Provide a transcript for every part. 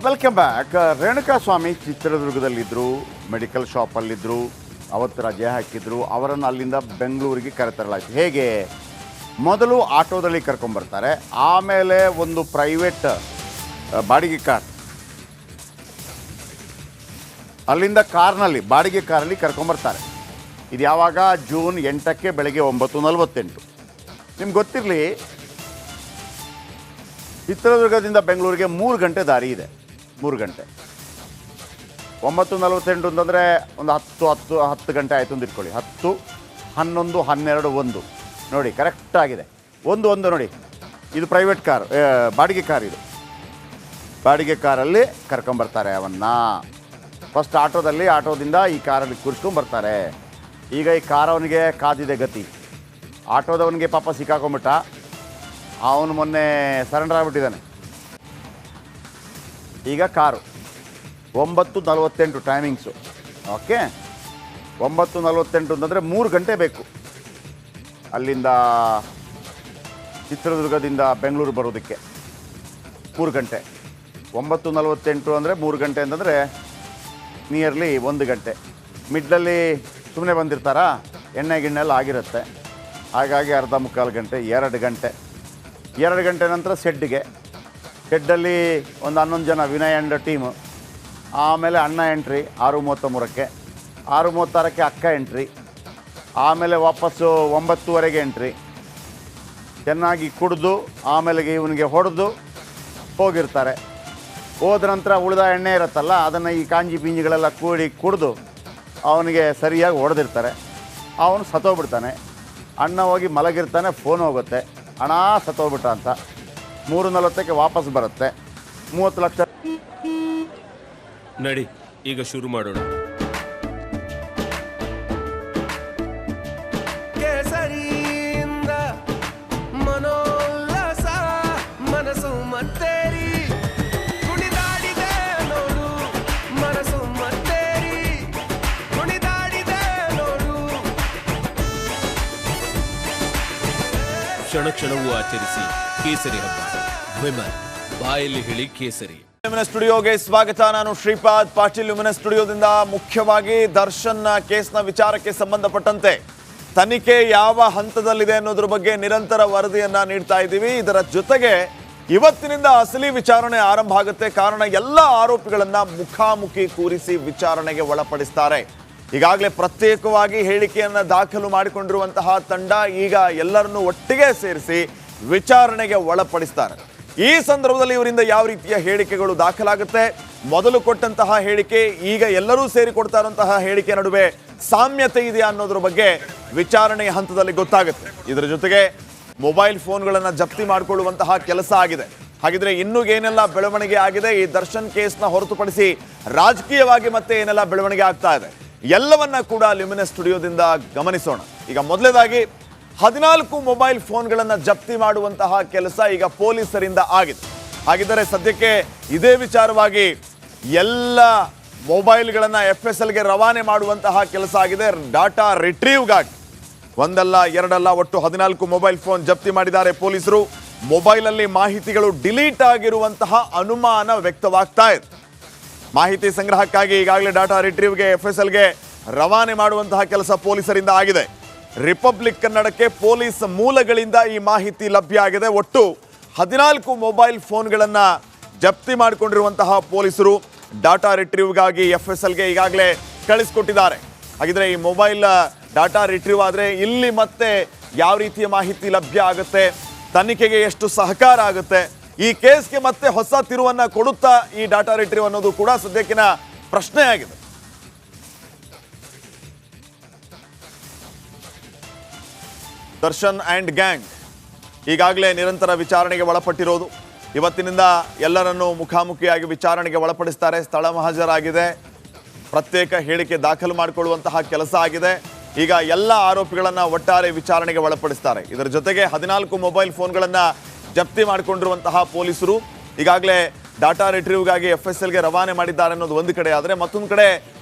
Welcome back. Renuka Swami ಚಿತ್ರದುರ್ಗದಲ್ಲಿದ್ದರು, medical ಶಾಪಲ್ಲಿದ್ದರು, ಅವತ್ತು ರಜೆ ಹಾಕಿದ್ರು. ಅವರನ್ನು ಅಲ್ಲಿಂದ ಬೆಂಗಳೂರಿಗೆ ಕರೆತರಲಾಯಿತು. ಹೇಗೆ? ಮೊದಲು ಆಟೋದಲ್ಲಿ ಕರ್ಕೊಂಬರ್ತಾರೆ, ಆಮೇಲೆ ಒಂದು ಪ್ರೈವೇಟ್ ಬಾಡಿಗೆ ಕಾರ್, ಅಲ್ಲಿಂದ ಕಾರ್ನಲ್ಲಿ ಬಾಡಿಗೆ ಕಾರಲ್ಲಿ ಕರ್ಕೊಂಬರ್ತಾರೆ. ಇದು ಯಾವಾಗ? ಜೂನ್ 8ಕ್ಕೆ ಬೆಳಗ್ಗೆ 9:48. ನಿಮ್ಗೆ ಗೊತ್ತಿರಲಿ, ಚಿತ್ರದುರ್ಗದಿಂದ ಬೆಂಗಳೂರಿಗೆ 3 ಗಂಟೆ ದಾರಿ ಇದೆ. 3 ಗಂಟೆ. 9:48 ಅಂತಂದರೆ ಒಂದು 10 ಗಂಟೆ ಆಯಿತು ಅಂತ ಇಟ್ಕೊಳ್ಳಿ. 10, 11, 12, 1 ನೋಡಿ, ಕರೆಕ್ಟಾಗಿದೆ. 1 ನೋಡಿ, ಇದು ಪ್ರೈವೇಟ್ ಕಾರ್, ಬಾಡಿಗೆ ಕಾರ್. ಇದು ಬಾಡಿಗೆ ಕಾರಲ್ಲಿ ಕರ್ಕೊಂಬರ್ತಾರೆ ಅವನ್ನ. ಫಸ್ಟ್ ಆಟೋದಿಂದ ಈ ಕಾರಲ್ಲಿ ಕೂರಿಸ್ಕೊಂಬರ್ತಾರೆ. ಈಗ ಈ ಕಾರ್ ಅವನಿಗೆ ಕಾದಿದೆ ಗತಿ. ಆಟೋದವನಿಗೆ ಪಾಪ ಸಿಕ್ಕಾಕೊಂಬಿಟ್ಟ. ಅವನು ಮೊನ್ನೆ ಸರೆಂಡರ್ ಆಗಿಬಿಟ್ಟಿದ್ದಾನೆ. ಈಗ ಕಾರು 9:48 ಟೈಮಿಂಗ್ಸು. ಓಕೆ, 9:48 ಅಂತಂದರೆ 3 ಗಂಟೆ ಬೇಕು ಅಲ್ಲಿಂದ ಚಿತ್ರದುರ್ಗದಿಂದ ಬೆಂಗಳೂರು ಬರೋದಕ್ಕೆ. 3 ಗಂಟೆ. 9:48 ಅಂದರೆ 3 ಗಂಟೆ ಅಂತಂದರೆ ನಿಯರ್ಲಿ 1 ಗಂಟೆ. ಮಿಡ್ಲಲ್ಲಿ ಸುಮ್ಮನೆ ಬಂದಿರ್ತಾರಾ, ಎಣ್ಣೆ ಗಿಣ್ಣೆಲ್ಲ ಆಗಿರುತ್ತೆ. ಹಾಗಾಗಿ ಅರ್ಧ ಮುಕ್ಕಾಲು ಗಂಟೆ, 2 ಗಂಟೆ. 2 ಗಂಟೆ ನಂತರ ಶೆಡ್ಡಲ್ಲಿ ಒಂದು 11 ಜನ ವಿನಯ್ ಆ್ಯಂಡ್ ಟೀಮು. ಆಮೇಲೆ ಅಣ್ಣ ಎಂಟ್ರಿ 6:33ಕ್ಕೆ, 6:36ಕ್ಕೆ ಅಕ್ಕ ಎಂಟ್ರಿ. ಆಮೇಲೆ ವಾಪಸ್ಸು 9:00ವರೆಗೆ ಎಂಟ್ರಿ. ಚೆನ್ನಾಗಿ ಕುಡಿದು ಆಮೇಲೆ ಇವನಿಗೆ ಹೊಡೆದು ಹೋಗಿರ್ತಾರೆ. ಹೋದ ನಂತರ ಉಳಿದ ಎಣ್ಣೆ ಇರುತ್ತಲ್ಲ, ಅದನ್ನು ಈ ಕಾಂಜಿ ಪಿಂಜಿಗಳೆಲ್ಲ ಕುಡಿದು ಅವನಿಗೆ ಸರಿಯಾಗಿ ಹೊಡೆದಿರ್ತಾರೆ. ಅವನು ಸತ್ತೋಗ್ಬಿಡ್ತಾನೆ. ಅಣ್ಣ ಹೋಗಿ ಮಲಗಿರ್ತಾನೆ, ಫೋನ್ ಹೋಗುತ್ತೆ, ಅಣ್ಣ ಸತ್ತೋಗ್ಬಿಟ್ಟ ಅಂತ. 3:40ಕ್ಕೆ ವಾಪಸ್ ಬರುತ್ತೆ. 30 ಲಕ್ಷ. ನಡಿ, ಈಗ ಶುರು ಮಾಡೋಣ. ಕೇಸರಿಯಿಂದ ಮನೋಲ್ಲಾಸ ಮನಸ್ಸು ಮತ್ತೇರಿ ಕುಣಿದಾಡಿದೆ ನೋಡು, ಮನಸ್ಸು ಮತ್ತೇರಿ ಕುಣಿದಾಡಿದೆ ನೋಡು. ಕ್ಷಣ ಕ್ಷಣವೂ ಆಚರಿಸಿ ಕೇಸರಿ ಹಬ್ಬ. ವಿಮಲ್, ಬಾಯಲ್ಲಿ ಹೇಳಿ ಕೇಸರಿ. ಲುಮಿನಸ್ ಸ್ಟುಡಿಯೋಗೆ ಸ್ವಾಗತ. ನಾನು ಶ್ರೀಪಾದ್ ಪಾಟೀಲ್. ಲುಮಿನಸ್ ಸ್ಟುಡಿಯೋದಿಂದ ಮುಖ್ಯವಾಗಿ ದರ್ಶನ್ ಕೇಸ್ನ ವಿಚಾರಕ್ಕೆ ಸಂಬಂಧಪಟ್ಟಂತೆ ತನಿಖೆ ಯಾವ ಹಂತದಲ್ಲಿದೆ ಅನ್ನೋದ್ರ ಬಗ್ಗೆ ನಿರಂತರ ವರದಿಯನ್ನ ನೀಡ್ತಾ ಇದ್ದೀವಿ. ಇದರ ಜೊತೆಗೆ ಇವತ್ತಿನಿಂದ ಅಸಲಿ ವಿಚಾರಣೆ ಆರಂಭ ಆಗುತ್ತೆ. ಕಾರಣ, ಎಲ್ಲ ಆರೋಪಿಗಳನ್ನ ಮುಖಾಮುಖಿ ಕೂರಿಸಿ ವಿಚಾರಣೆಗೆ ಒಳಪಡಿಸ್ತಾರೆ. ಈಗಾಗಲೇ ಪ್ರತ್ಯೇಕವಾಗಿ ಹೇಳಿಕೆಯನ್ನ ದಾಖಲು ಮಾಡಿಕೊಂಡಿರುವಂತಹ ತಂಡ ಈಗ ಎಲ್ಲರನ್ನೂ ಒಟ್ಟಿಗೆ ಸೇರಿಸಿ ವಿಚಾರಣೆಗೆ ಒಳಪಡಿಸ್ತಾರೆ. ಈ ಸಂದರ್ಭದಲ್ಲಿ ಇವರಿಂದ ಯಾವ ರೀತಿಯ ಹೇಳಿಕೆಗಳು ದಾಖಲಾಗುತ್ತೆ, ಮೊದಲು ಕೊಟ್ಟಂತಹ ಹೇಳಿಕೆ, ಈಗ ಎಲ್ಲರೂ ಸೇರಿ ಕೊಡ್ತಾ ಇರುವಂತಹ ಹೇಳಿಕೆ ನಡುವೆ ಸಾಮ್ಯತೆ ಇದೆಯಾ ಅನ್ನೋದ್ರ ಬಗ್ಗೆ ವಿಚಾರಣೆಯ ಹಂತದಲ್ಲಿ ಗೊತ್ತಾಗುತ್ತೆ. ಇದರ ಜೊತೆಗೆ ಮೊಬೈಲ್ ಫೋನ್ಗಳನ್ನು ಜಪ್ತಿ ಮಾಡಿಕೊಳ್ಳುವಂತಹ ಕೆಲಸ ಆಗಿದೆ. ಹಾಗಿದ್ರೆ ಇನ್ನೂ ಏನೆಲ್ಲ ಬೆಳವಣಿಗೆ ಆಗಿದೆ, ಈ ದರ್ಶನ್ ಕೇಸ್ನ ಹೊರತುಪಡಿಸಿ ರಾಜಕೀಯವಾಗಿ ಮತ್ತೆ ಏನೆಲ್ಲ ಬೆಳವಣಿಗೆ ಆಗ್ತಾ ಇದೆ, ಎಲ್ಲವನ್ನ ಕೂಡ ಲುಮಿನಸ್ ಸ್ಟುಡಿಯೋದಿಂದ ಗಮನಿಸೋಣ. ಈಗ ಮೊದಲನೇದಾಗಿ 14 ಮೊಬೈಲ್ ಫೋನ್ಗಳನ್ನು ಜಪ್ತಿ ಮಾಡುವಂತಹ ಕೆಲಸ ಈಗ ಪೊಲೀಸರಿಂದ ಆಗಿದೆ. ಹಾಗಿದ್ದರೆ ಸದ್ಯಕ್ಕೆ ಇದೇ ವಿಚಾರವಾಗಿ ಎಲ್ಲ ಮೊಬೈಲ್ಗಳನ್ನು FSLಗೆ ರವಾನೆ ಮಾಡುವಂತಹ ಕೆಲಸ ಆಗಿದೆ. ಡಾಟಾ ರಿಟ್ರೀವ್ಗಾಗಿ ಒಂದಲ್ಲ ಎರಡಲ್ಲ ಒಟ್ಟು 14 ಮೊಬೈಲ್ ಫೋನ್ ಜಪ್ತಿ ಮಾಡಿದ್ದಾರೆ ಪೊಲೀಸರು. ಮೊಬೈಲಲ್ಲಿ ಮಾಹಿತಿಗಳು ಡಿಲೀಟ್ ಆಗಿರುವಂತಹ ಅನುಮಾನ ವ್ಯಕ್ತವಾಗ್ತಾ ಇದೆ. ಮಾಹಿತಿ ಸಂಗ್ರಹಕ್ಕಾಗಿ ಈಗಾಗಲೇ ಡಾಟಾ ರಿಟ್ರೀವ್ಗೆ FSLಗೆ ರವಾನೆ ಮಾಡುವಂತಹ ಕೆಲಸ ಪೊಲೀಸರಿಂದ ಆಗಿದೆ. ರಿಪಬ್ಲಿಕ್ ಕನ್ನಡಕ್ಕೆ ಪೊಲೀಸ್ ಮೂಲಗಳಿಂದ ಈ ಮಾಹಿತಿ ಲಭ್ಯ ಆಗಿದೆ. ಒಟ್ಟು 14 ಮೊಬೈಲ್ ಫೋನ್ಗಳನ್ನು ಜಪ್ತಿ ಮಾಡಿಕೊಂಡಿರುವಂತಹ ಪೊಲೀಸರು ಡಾಟಾ ರಿಟ್ರೀವ್ಗಾಗಿ FSLಗೆ ಈಗಾಗಲೇ ಕಳಿಸ್ಕೊಟ್ಟಿದ್ದಾರೆ. ಹಾಗಿದ್ರೆ ಈ ಮೊಬೈಲ್ ಡಾಟಾ ರಿಟ್ರೀವ್ ಆದರೆ ಇಲ್ಲಿ ಮತ್ತೆ ಯಾವ ರೀತಿಯ ಮಾಹಿತಿ ಲಭ್ಯ ಆಗುತ್ತೆ, ತನಿಖೆಗೆ ಎಷ್ಟು ಸಹಕಾರ ಆಗುತ್ತೆ, ಈ ಕೇಸ್ಗೆ ಮತ್ತೆ ಹೊಸ ತಿರುವನ್ನ ಕೊಡುತ್ತಾ ಈ ಡಾಟಾ ರಿಟ್ರೀವ್ ಅನ್ನೋದು ಕೂಡ ಸದ್ಯಕ್ಕಿನ ಪ್ರಶ್ನೆ ಆಗಿದೆ. ದರ್ಶನ್ ಆ್ಯಂಡ್ ಗ್ಯಾಂಗ್ ಈಗಾಗಲೇ ನಿರಂತರ ವಿಚಾರಣೆಗೆ ಒಳಪಟ್ಟಿರೋದು. ಇವತ್ತಿನಿಂದ ಎಲ್ಲರನ್ನೂ ಮುಖಾಮುಖಿಯಾಗಿ ವಿಚಾರಣೆಗೆ ಒಳಪಡಿಸ್ತಾರೆ. ಸ್ಥಳ ಮಹಾಜರಾಗಿದೆ, ಪ್ರತ್ಯೇಕ ಹೇಳಿಕೆ ದಾಖಲು ಮಾಡಿಕೊಳ್ಳುವಂತಹ ಕೆಲಸ ಆಗಿದೆ. ಈಗ ಎಲ್ಲ ಆರೋಪಿಗಳನ್ನು ಒಟ್ಟಾರೆ ವಿಚಾರಣೆಗೆ ಒಳಪಡಿಸ್ತಾರೆ. ಇದರ ಜೊತೆಗೆ 14 ಮೊಬೈಲ್ ಫೋನ್ಗಳನ್ನು ಜಪ್ತಿ ಮಾಡಿಕೊಂಡಿರುವಂತಹ ಪೊಲೀಸರು ಈಗಾಗಲೇ ಡಾಟಾ ರಿಟ್ರೀವ್ಗಾಗಿ FSLಗೆ ರವಾನೆ ಮಾಡಿದ್ದಾರೆ ಅನ್ನೋದು ಒಂದು ಕಡೆ ಆದರೆ, ಮತ್ತೊಂದು ಕಡೆ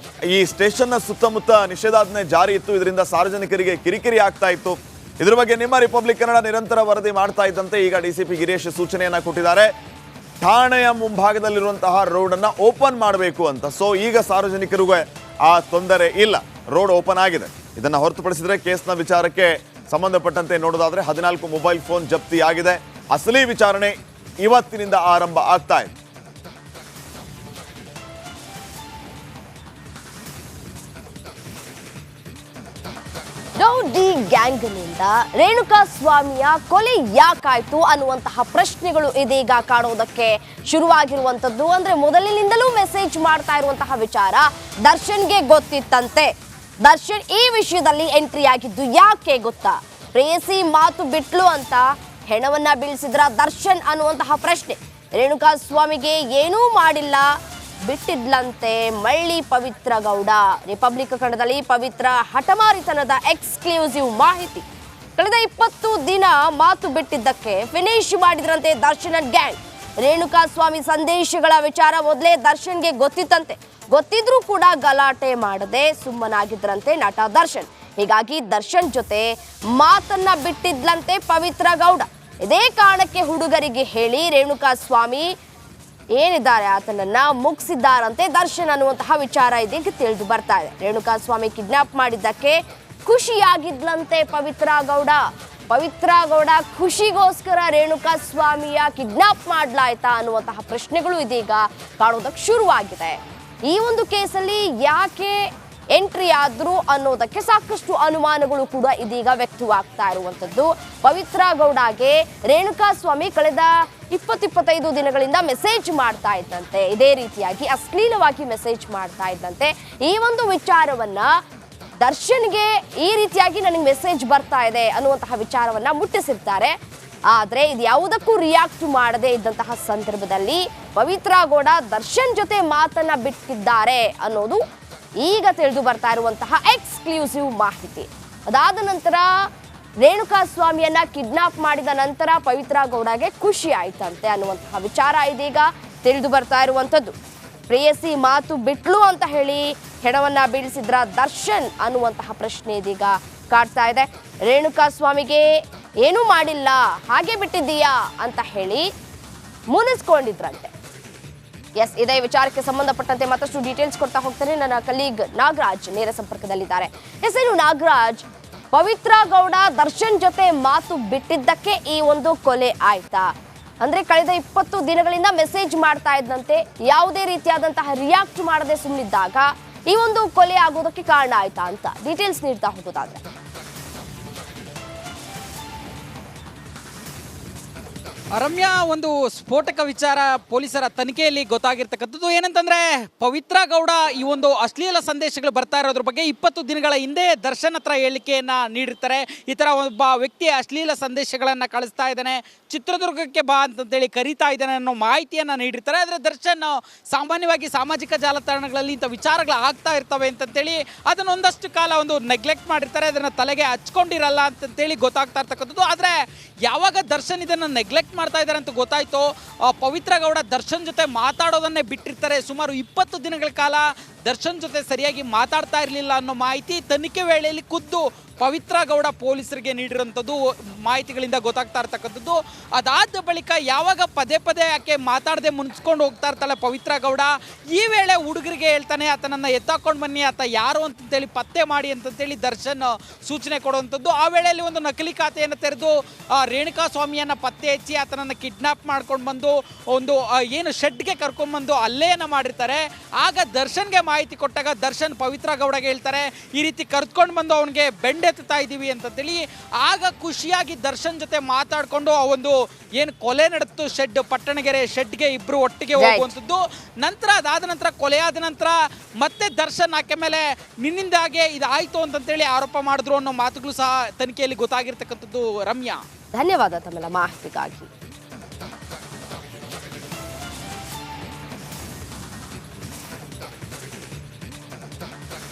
ಈ ಸ್ಟೇಷನ್ನ ಸುತ್ತಮುತ್ತ ನಿಷೇಧಾಜ್ಞೆ ಜಾರಿ ಇತ್ತು. ಇದರಿಂದ ಸಾರ್ವಜನಿಕರಿಗೆ ಕಿರಿಕಿರಿ ಆಗ್ತಾ ಇತ್ತು. ಇದ್ರ ಬಗ್ಗೆ ನಿಮ್ಮ ರಿಪಬ್ಲಿಕ್ ಕನ್ನಡ ನಿರಂತರ ವರದಿ ಮಾಡ್ತಾ ಇದ್ದಂತೆ ಈಗ DCP ಗಿರೀಶ್ ಸೂಚನೆಯನ್ನ ಕೊಟ್ಟಿದ್ದಾರೆ. ಠಾಣೆಯ ಮುಂಭಾಗದಲ್ಲಿರುವಂತಹ ರೋಡನ್ನು ಓಪನ್ ಮಾಡಬೇಕು ಅಂತ. ಸೊ ಈಗ ಸಾರ್ವಜನಿಕರಿಗೂ ಆ ತೊಂದರೆ ಇಲ್ಲ, ರೋಡ್ ಓಪನ್ ಆಗಿದೆ. ಇದನ್ನು ಹೊರತುಪಡಿಸಿದ್ರೆ ಕೇಸ್ನ ವಿಚಾರಕ್ಕೆ ಸಂಬಂಧಪಟ್ಟಂತೆ ನೋಡೋದಾದ್ರೆ 14 ಮೊಬೈಲ್ ಫೋನ್ ಜಪ್ತಿಯಾಗಿದೆ. ಅಸಲಿ ವಿಚಾರಣೆ ಇವತ್ತಿನಿಂದ ಆರಂಭ ಆಗ್ತಾ ಇದೆ. ರೌಡಿ ಗ್ಯಾಂಗ್ನಿಂದ ರೇಣುಕಾಸ್ವಾಮಿಯ ಕೊಲೆ ಯಾಕಾಯ್ತು ಅನ್ನುವಂತಹ ಪ್ರಶ್ನೆಗಳು ಇದೀಗ ಕಾಣೋದಕ್ಕೆ ಶುರುವಾಗಿರುವಂತದ್ದು. ಅಂದ್ರೆ ಮೊದಲಿನಿಂದಲೂ ಮೆಸೇಜ್ ಮಾಡ್ತಾ ಇರುವಂತಹ ವಿಚಾರ ದರ್ಶನ್ಗೆ ಗೊತ್ತಿತ್ತಂತೆ. ದರ್ಶನ್ ಈ ವಿಷಯದಲ್ಲಿ ಎಂಟ್ರಿ ಆಗಿದ್ದು ಯಾಕೆ ಗೊತ್ತಾ? ಪ್ರೇಯಸಿ ಮಾತು ಬಿಟ್ಲು ಅಂತ ಹೆಣವನ್ನ ಬೀಳಿಸಿದ್ರ ದರ್ಶನ್ ಅನ್ನುವಂತಹ ಪ್ರಶ್ನೆ. ರೇಣುಕಾಸ್ವಾಮಿಗೆ ಏನೂ ಮಾಡಿಲ್ಲ, ಬಿಟ್ಟಿದ್ಲಂತೆ ಮಳ್ಳಿ ಪವಿತ್ರ ಗೌಡ. ರಿಪಬ್ಲಿಕ್ ಕನ್ನಡದಲ್ಲಿ ಪವಿತ್ರ ಹಠಮಾರಿತನದ ಎಕ್ಸ್ಕ್ಲೂಸಿವ್ ಮಾಹಿತಿ. ಕಳೆದ 20 ದಿನ ಮಾತು ಬಿಟ್ಟಿದ್ದಕ್ಕೆ ಫಿನಿಶ್ ಮಾಡಿದ್ರಂತೆ ದರ್ಶನ್ ಅಂಡ್ ಗ್ಯಾಂಗ್. ರೇಣುಕಾಸ್ವಾಮಿ ಸಂದೇಶಗಳ ವಿಚಾರ ಮೊದಲೇ ದರ್ಶನ್ಗೆ ಗೊತ್ತಿತ್ತಂತೆ. ಗೊತ್ತಿದ್ರೂ ಕೂಡ ಗಲಾಟೆ ಮಾಡದೆ ಸುಮ್ಮನಾಗಿದ್ರಂತೆ ನಟ ದರ್ಶನ್. ಹೀಗಾಗಿ ದರ್ಶನ್ ಜೊತೆ ಮಾತನ್ನ ಬಿಟ್ಟಿದ್ಲಂತೆ ಪವಿತ್ರ ಗೌಡ. ಇದೇ ಕಾರಣಕ್ಕೆ ಹುಡುಗರಿಗೆ ಹೇಳಿ ರೇಣುಕಾಸ್ವಾಮಿ ಏನಿದ್ದಾರೆ ಆತನನ್ನ ಮುಗಿಸಿದ್ದಾರಂತೆ ದರ್ಶನ್ ಅನ್ನುವಂತಹ ವಿಚಾರ ಇದೀಗ ತಿಳಿದು ಬರ್ತಾ ಇದೆ. ರೇಣುಕಾಸ್ವಾಮಿ ಕಿಡ್ನಾಪ್ ಮಾಡಿದ್ದಕ್ಕೆ ಖುಷಿಯಾಗಿದ್ಲಂತೆ ಪವಿತ್ರ ಗೌಡ. ಪವಿತ್ರ ಗೌಡ ಖುಷಿಗೋಸ್ಕರ ರೇಣುಕಾಸ್ವಾಮಿಯ ಕಿಡ್ನಾಪ್ ಮಾಡ್ಲಾಯ್ತಾ ಅನ್ನುವಂತಹ ಪ್ರಶ್ನೆಗಳು ಇದೀಗ ಕಾಣೋದಕ್ಕೆ ಶುರುವಾಗಿದೆ. ಈ ಒಂದು ಕೇಸಲ್ಲಿ ಯಾಕೆ ಎಂಟ್ರಿ ಆದ್ರು ಅನ್ನೋದಕ್ಕೆ ಸಾಕಷ್ಟು ಅನುಮಾನಗಳು ಕೂಡ ಇದೀಗ ವ್ಯಕ್ತವಾಗ್ತಾ ಇರುವಂತದ್ದು. ಪವಿತ್ರ ಗೌಡಗೆ ರೇಣುಕಾಸ್ವಾಮಿ ಕಳೆದ 20-25 ದಿನಗಳಿಂದ ಮೆಸೇಜ್ ಮಾಡ್ತಾ ಇದ್ದಂತೆ. ಇದೇ ರೀತಿಯಾಗಿ ಅಶ್ಲೀಲವಾಗಿ ಮೆಸೇಜ್ ಮಾಡ್ತಾ ಇದ್ದಂತೆ. ಈ ಒಂದು ವಿಚಾರವನ್ನ ದರ್ಶನ್ಗೆ ಈ ರೀತಿಯಾಗಿ ನನಗೆ ಮೆಸೇಜ್ ಬರ್ತಾ ಇದೆ ಅನ್ನುವಂತಹ ವಿಚಾರವನ್ನ ಮುಟ್ಟಿಸಿರ್ತಾರೆ. ಆದ್ರೆ ಇದು ಯಾವುದಕ್ಕೂ ರಿಯಾಕ್ಟ್ ಮಾಡದೇ ಇದ್ದಂತಹ ಸಂದರ್ಭದಲ್ಲಿ ಪವಿತ್ರ ಗೌಡ ದರ್ಶನ್ ಜೊತೆ ಮಾತನ್ನ ಬಿಟ್ಟಿದ್ದಾರೆ ಅನ್ನೋದು ಈಗ ತಿಳಿದು ಬರ್ತಾ ಇರುವಂತಹ ಎಕ್ಸ್ಕ್ಲೂಸಿವ್ ಮಾಹಿತಿ. ಅದಾದ ನಂತರ ರೇಣುಕಾಸ್ವಾಮಿಯನ್ನ ಕಿಡ್ನಾಪ್ ಮಾಡಿದ ನಂತರ ಪವಿತ್ರ ಗೌಡಗೆ ಖುಷಿ ಆಯ್ತಂತೆ ಅನ್ನುವಂತಹ ವಿಚಾರ ಇದೀಗ ತಿಳಿದು ಬರ್ತಾ ಇರುವಂತದ್ದು. ಪ್ರೇಯಸಿ ಮಾತು ಬಿಟ್ಲು ಅಂತ ಹೇಳಿ ಹೆಣವನ್ನ ಬೀಳಿಸಿದ್ರ ದರ್ಶನ್ ಅನ್ನುವಂತಹ ಪ್ರಶ್ನೆ ಇದೀಗ ಕಾಡ್ತಾ ಇದೆ. ರೇಣುಕಾಸ್ವಾಮಿಗೆ ಏನೂ ಮಾಡಿಲ್ಲ, ಹಾಗೆ ಬಿಟ್ಟಿದ್ದೀಯಾ ಅಂತ ಹೇಳಿ ಮುನಿಸ್ಕೊಂಡಿದ್ರಂತೆ. ಎಸ್, ಇದೇ ವಿಚಾರಕ್ಕೆ ಸಂಬಂಧಪಟ್ಟಂತೆ ಮತ್ತಷ್ಟು ಡೀಟೇಲ್ಸ್ ಕೊಡ್ತಾ ಹೋಗ್ತಾರೆ ನನ್ನ ಕಲೀಗ್ ನಾಗರಾಜ್ ನೇರ ಸಂಪರ್ಕದಲ್ಲಿದ್ದಾರೆ. ಎಸ್, ಏನು ನಾಗರಾಜ್, ಪವಿತ್ರ ಗೌಡ ದರ್ಶನ್ ಜೊತೆ ಮಾತು ಬಿಟ್ಟಿದ್ದಕ್ಕೆ ಈ ಒಂದು ಕೊಲೆ ಆಯ್ತಾ? ಅಂದ್ರೆ ಕಳೆದ 20 ದಿನಗಳಿಂದ ಮೆಸೇಜ್ ಮಾಡ್ತಾ ಇದ್ದಂತೆ, ಯಾವುದೇ ರೀತಿಯಾದಂತಹ ರಿಯಾಕ್ಟ್ ಮಾಡದೆ ಸುಮ್ಮನಿದ್ದಾಗ ಈ ಒಂದು ಕೊಲೆ ಆಗೋದಕ್ಕೆ ಕಾರಣ ಆಯ್ತಾ ಅಂತ ಡೀಟೇಲ್ಸ್ ನೀಡ್ತಾ ಹೋಗೋದಾದ್ರೆ. ರಮ್ಯಾ, ಒಂದು ಸ್ಫೋಟಕ ವಿಚಾರ ಪೊಲೀಸರ ತನಿಖೆಯಲ್ಲಿ ಗೊತ್ತಾಗಿರ್ತಕ್ಕಂಥದ್ದು ಏನಂತಂದ್ರೆ, ಪವಿತ್ರ ಗೌಡ ಈ ಒಂದು ಅಶ್ಲೀಲ ಸಂದೇಶಗಳು ಬರ್ತಾ ಇರೋದ್ರ ಬಗ್ಗೆ 20 ದಿನಗಳ ಹಿಂದೆ ದರ್ಶನ್ ಹತ್ರ ಹೇಳಿಕೆಯನ್ನ ನೀಡಿರ್ತಾರೆ. ಈ ತರ ಒಬ್ಬ ವ್ಯಕ್ತಿ ಅಶ್ಲೀಲ ಸಂದೇಶಗಳನ್ನ ಕಳಿಸ್ತಾ ಇದ್ದಾನೆ, ಚಿತ್ರದುರ್ಗಕ್ಕೆ ಬಾ ಅಂತಂತೇಳಿ ಕರೀತಾ ಇದ್ದಾನೆ ಅನ್ನೋ ಮಾಹಿತಿಯನ್ನ ನೀಡಿರ್ತಾರೆ. ಆದರೆ ದರ್ಶನ್ ಸಾಮಾನ್ಯವಾಗಿ ಸಾಮಾಜಿಕ ಜಾಲತಾಣಗಳಲ್ಲಿ ಇಂಥ ವಿಚಾರಗಳು ಆಗ್ತಾ ಇರ್ತವೆ ಅಂತಂತೇಳಿ ಅದನ್ನ ಒಂದಷ್ಟು ಕಾಲ ಒಂದು ನೆಗ್ಲೆಕ್ಟ್ ಮಾಡಿರ್ತಾರೆ, ಅದನ್ನ ತಲೆಗೆ ಹಚ್ಕೊಂಡಿರಲ್ಲ ಅಂತಂತೇಳಿ ಗೊತ್ತಾಗ್ತಾ ಇರ್ತಕ್ಕಂಥದ್ದು. ಆದರೆ ಯಾವಾಗ ದರ್ಶನ್ ಇದನ್ನ ನೆಗ್ಲೆಕ್ಟ್ ಮಾಡ್ತಾ ಇದ್ದಾರೆ ಅಂತ ಗೊತ್ತಾಯ್ತು, ಪವಿತ್ರ ಗೌಡ ದರ್ಶನ್ ಜೊತೆ ಮಾತಾಡೋದನ್ನೇ ಬಿಟ್ಟಿರ್ತಾರೆ. ಸುಮಾರು 20 ದಿನಗಳ ಕಾಲ ದರ್ಶನ್ ಜೊತೆ ಸರಿಯಾಗಿ ಮಾತಾಡ್ತಾ ಇರಲಿಲ್ಲ ಅನ್ನೋ ಮಾಹಿತಿ ತನಿಖೆ ವೇಳೆಯಲ್ಲಿ ಖುದ್ದು ಪವಿತ್ರ ಗೌಡ ಪೊಲೀಸರಿಗೆ ನೀಡಿರುವಂಥದ್ದು ಮಾಹಿತಿಗಳಿಂದ ಗೊತ್ತಾಗ್ತಾ ಇರ್ತಕ್ಕಂಥದ್ದು. ಅದಾದ ಬಳಿಕ ಯಾವಾಗ ಪದೇ ಪದೇ ಯಾಕೆ ಮಾತಾಡದೆ ಮುನ್ಸ್ಕೊಂಡು ಹೋಗ್ತಾ ಇರ್ತಾಳೆ ಪವಿತ್ರ ಗೌಡ, ಈ ವೇಳೆ ಹುಡುಗರಿಗೆ ಹೇಳ್ತಾನೆ ಆತನನ್ನು ಎತ್ತಾಕೊಂಡು ಬನ್ನಿ, ಆತ ಯಾರು ಅಂತಂತೇಳಿ ಪತ್ತೆ ಮಾಡಿ ಅಂತಂತೇಳಿ ದರ್ಶನ್ ಸೂಚನೆ ಕೊಡುವಂಥದ್ದು. ಆ ವೇಳೆಯಲ್ಲಿ ಒಂದು ನಕಲಿ ಖಾತೆಯನ್ನು ತೆರೆದು ರೇಣುಕಾಸ್ವಾಮಿಯನ್ನು ಪತ್ತೆ ಹಚ್ಚಿ ಆತನನ್ನು ಕಿಡ್ನಾಪ್ ಮಾಡ್ಕೊಂಡು ಬಂದು ಒಂದು ಏನು ಶೆಡ್ಗೆ ಕರ್ಕೊಂಡ್ಬಂದು ಅಲ್ಲೇನ ಮಾಡಿರ್ತಾರೆ. ಆಗ ದರ್ಶನ್ಗೆ ಮಾಹಿತಿ ಕೊಟ್ಟಾಗ ದರ್ಶನ್ ಪವಿತ್ರ ಗೌಡಗೆ ಹೇಳ್ತಾರೆ, ಈ ರೀತಿ ಕರ್ಕೊಂಡು ಬಂದು ಅವನಿಗೆ ಬೆಂಡೆತ್ತಾ ಇದ್ದೀವಿ ಅಂತಂತೇಳಿ. ಆಗ ಖುಷಿಯಾಗಿ ದರ್ಶನ್ ಜೊತೆ ಮಾತಾಡಿಕೊಂಡು ಆ ಒಂದು ಏನು ಕೊಲೆ ನಡೆತು ಶೆಡ್, ಪಟ್ಟಣಗೆರೆ ಶೆಡ್ಗೆ ಇಬ್ರು ಒಟ್ಟಿಗೆ ಹೋಗುವಂಥದ್ದು. ನಂತರ ಅದಾದ ನಂತರ ಕೊಲೆ ಆದ ನಂತರ ಮತ್ತೆ ದರ್ಶನ್ ಆಕೆ ಮೇಲೆ ನಿನ್ನಿಂದಾಗೆ ಇದಾಯ್ತು ಅಂತಂತೇಳಿ ಆರೋಪ ಮಾಡಿದ್ರು ಅನ್ನೋ ಮಾತುಗಳು ಸಹ ತನಿಖೆಯಲ್ಲಿ ಗೊತ್ತಾಗಿರ್ತಕ್ಕಂಥದ್ದು. ರಮ್ಯಾ, ಧನ್ಯವಾದ ತಮ್ಮೆಲ್ಲ ಮಾಹಿತಿಗಾಗಿ.